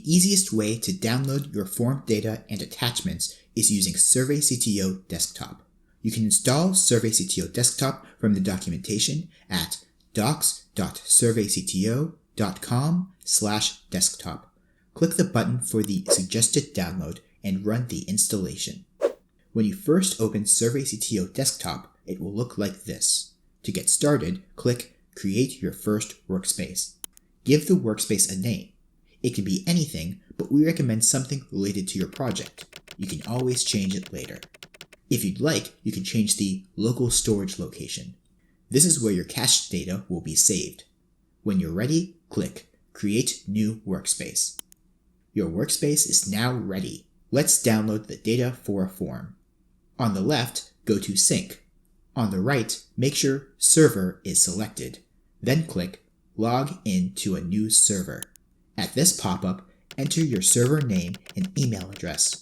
The easiest way to download your form data and attachments is using SurveyCTO Desktop. You can install SurveyCTO Desktop from the documentation at docs.surveycto.com/desktop. Click the button for the suggested download and run the installation. When you first open SurveyCTO Desktop, it will look like this. To get started, click Create Your First Workspace. Give the workspace a name. It can be anything, but we recommend something related to your project. You can always change it later. If you'd like, you can change the local storage location. This is where your cached data will be saved. When you're ready, click Create New Workspace. Your workspace is now ready. Let's download the data for a form. On the left, go to Sync. On the right, make sure Server is selected. Then click Log in to a new server. At this pop-up, enter your server name and email address.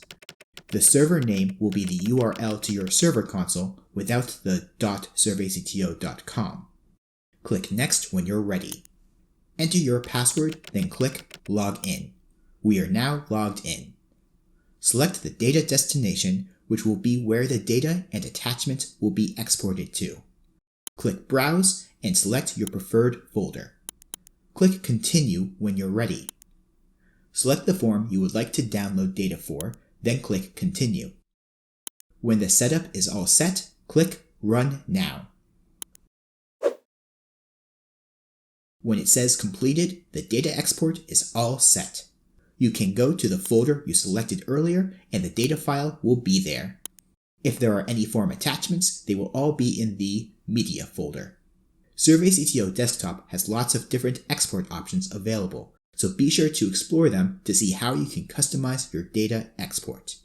The server name will be the URL to your server console without the .surveycto.com. Click Next when you're ready. Enter your password, then click Log in. We are now logged in. Select the data destination, which will be where the data and attachments will be exported to. Click Browse and select your preferred folder. Click Continue when you're ready. Select the form you would like to download data for, then click Continue. When the setup is all set, click Run Now. When it says completed, the data export is all set. You can go to the folder you selected earlier and the data file will be there. If there are any form attachments, they will all be in the Media folder. SurveyCTO Desktop has lots of different export options available, so be sure to explore them to see how you can customize your data export.